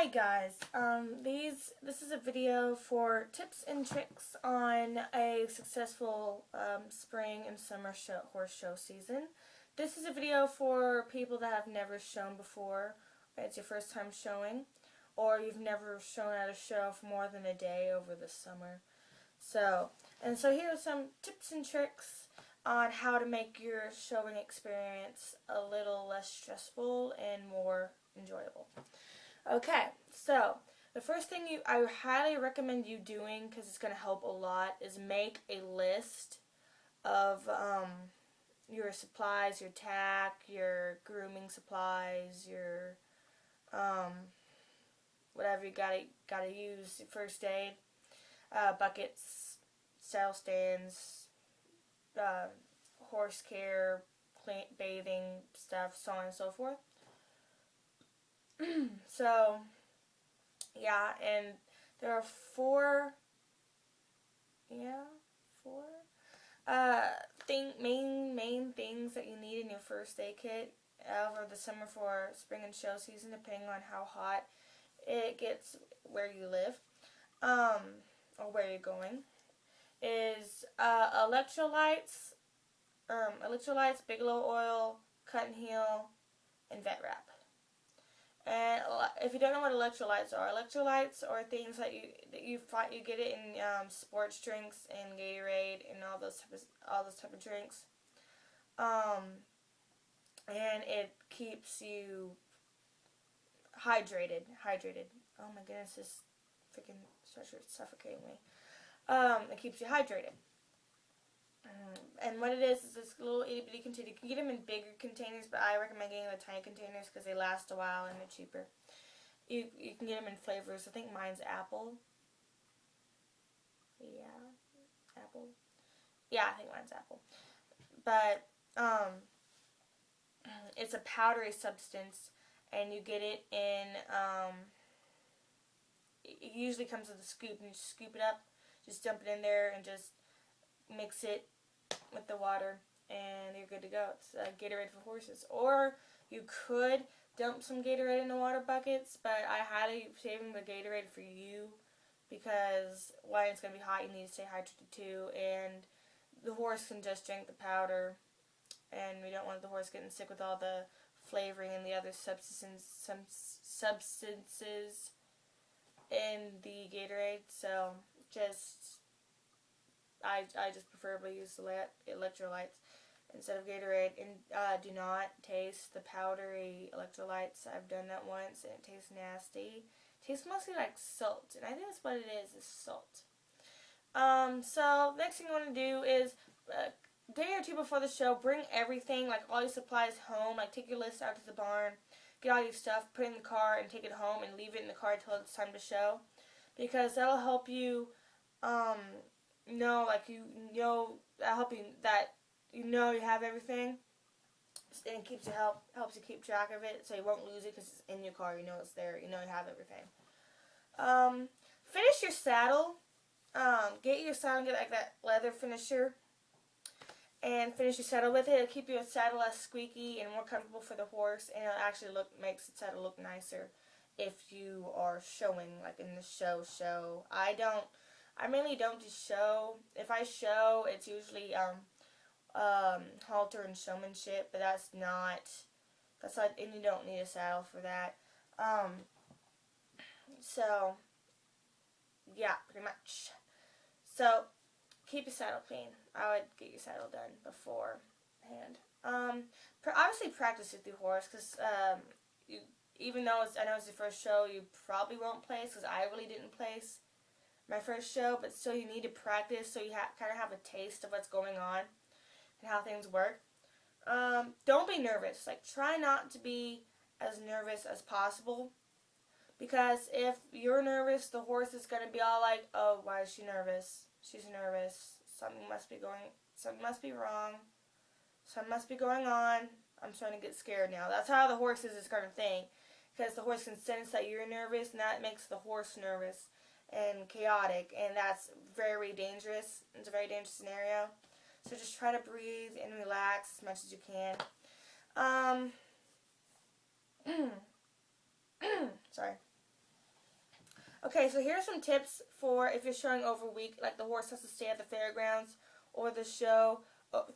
Hi guys, this is a video for tips and tricks on a successful spring and summer horse show season. This is a video for people that have never shown before, it's your first time showing, or you've never shown at a show for more than a day over the summer. So here are some tips and tricks on how to make your showing experience a little less stressful and more enjoyable. Okay, so the first thing I highly recommend you doing, because it's going to help a lot, is make a list of your supplies, your tack, your grooming supplies, your whatever you gotta use, first aid, buckets, saddle stands, horse care, bathing stuff, so on and so forth. So, yeah, and there are four main things that you need in your first aid kit over the summer for spring and show season, depending on how hot it gets where you live, or where you're going, is electrolytes, Bigelow oil, cotton heel, and vet wrap. And if you don't know what electrolytes are things that you get it in sports drinks and Gatorade and all those type of drinks. And it keeps you hydrated. Oh my goodness, this freaking stretcher is suffocating me. It keeps you hydrated. And what it is this little itty bitty container. You can get them in bigger containers, but I recommend getting the tiny containers because they last a while and they're cheaper. You can get them in flavors. I think mine's apple. Yeah, apple. Yeah, I think mine's apple. But it's a powdery substance, and you get it in. It usually comes with a scoop, and you just scoop it up, just dump it in there, and just mix it with the water, and you're good to go. It's Gatorade for horses. Or you could dump some Gatorade in the water buckets, but I highly saving the Gatorade for you, because one, it's going to be hot, you need to stay hydrated too, and the horse can just drink the powder, and we don't want the horse getting sick with all the flavoring and the other substances in the Gatorade. So I just preferably use the electrolytes instead of Gatorade, and do not taste the powdery electrolytes. I've done that once and it tastes nasty. It tastes mostly like salt, and I think that's what it is salt. So next thing you want to do is a day or two before the show, bring everything, like all your supplies home. Like take your list out to the barn, get all your stuff, put it in the car, and take it home and leave it in the car until it's time to show, because that'll help you that'll help you that you have everything, and helps you keep track of it, so you won't lose it because it's in your car. You know it's there. You know you have everything. Finish your saddle. Get your saddle, get like that leather finisher, and finish your saddle with it. It'll keep your saddle less squeaky and more comfortable for the horse, and it'll actually makes the saddle look nicer if you are showing, like in the show. I mainly don't do show. If I show, it's usually halter and showmanship, but that's not, and you don't need a saddle for that. So yeah, pretty much. So keep your saddle clean. I would get your saddle done beforehand. Obviously practice with your horse, because even though I know it's your first show, you probably won't place, because I really didn't place my first show, but still you need to practice so you kind of have a taste of what's going on and how things work. Don't be nervous. Like, try not to be as nervous as possible, because if you're nervous, the horse is going to be all like, oh, why is she nervous? She's nervous. Something must be wrong. Something must be going on. I'm starting to get scared now. That's how the horse is going to think, because the horse can sense that you're nervous, and that makes the horse nervous and chaotic, and that's very dangerous. It's a very dangerous scenario. So just try to breathe and relax as much as you can. Sorry. Okay, so here's some tips for if you're showing over a week, like the horse has to stay at the fairgrounds or the show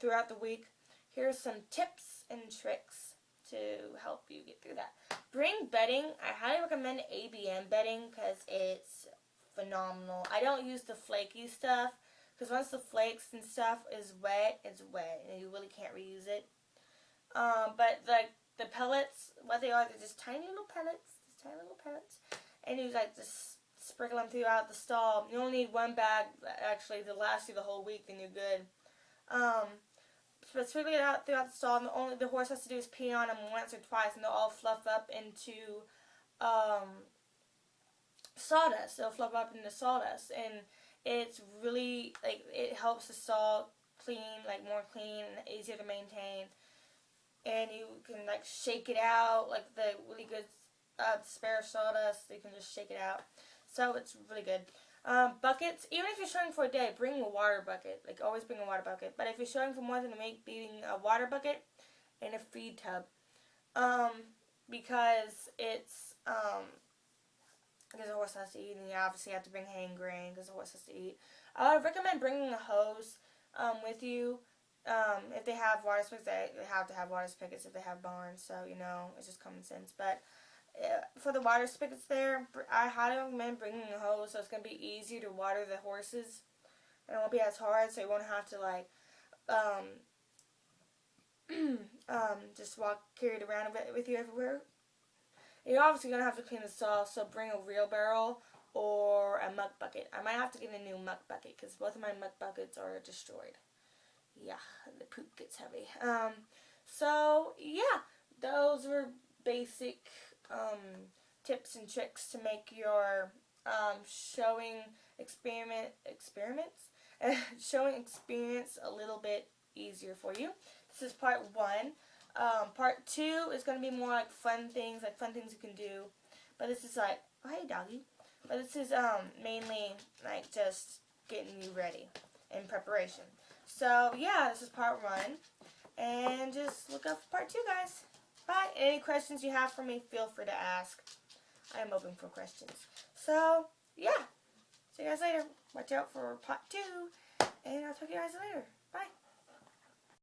throughout the week. Here's some tips and tricks to help you get through that. Bring bedding. I highly recommend ABM bedding because it's phenomenal. I don't use the flaky stuff because once the flakes and stuff is wet, it's wet and you really can't reuse it. But like the pellets, what they are, they're just tiny little pellets. Just tiny little pellets. And you like just sprinkle them throughout the stall. You only need one bag actually to last you the whole week, then you're good. But sprinkle it out throughout the stall, and only the horse has to do is pee on them once or twice, and they'll all fluff up into sawdust. They'll fluff up into sawdust, and it's really like it helps the stall clean, like more clean and easier to maintain. And you can like shake it out, like the really good spare sawdust. You can just shake it out, so it's really good. Buckets, even if you're showing for a day, bring a water bucket. Like always bring a water bucket. But if you're showing for more than a week, bring a water bucket and a feed tub. Because it's because the horse has to eat, and you obviously have to bring hay and grain because the horse has to eat. I would recommend bringing a hose with you. If they have water spigots, they have to have water spigots if they have barns. So it's just common sense. But for the water spigots there, I highly recommend bringing a hose so it's going to be easier to water the horses. And it won't be as hard, so you won't have to like just carry it around with you everywhere. You're obviously going to have to clean the stall, so bring a real barrel or a muck bucket. I might have to get a new muck bucket because both of my muck buckets are destroyed. Yeah, the poop gets heavy. So yeah, those were basic tips and tricks to make your showing showing experience a little bit easier for you. This is part 1. Part 2 is going to be more like fun things you can do. But this is like, oh hey doggy. But this is mainly like just getting you ready in preparation. So yeah, this is part 1. And just look up for part 2, guys. Bye. Any questions you have for me, feel free to ask. I am open for questions. So, yeah. See you guys later. Watch out for part 2. And I'll talk to you guys later.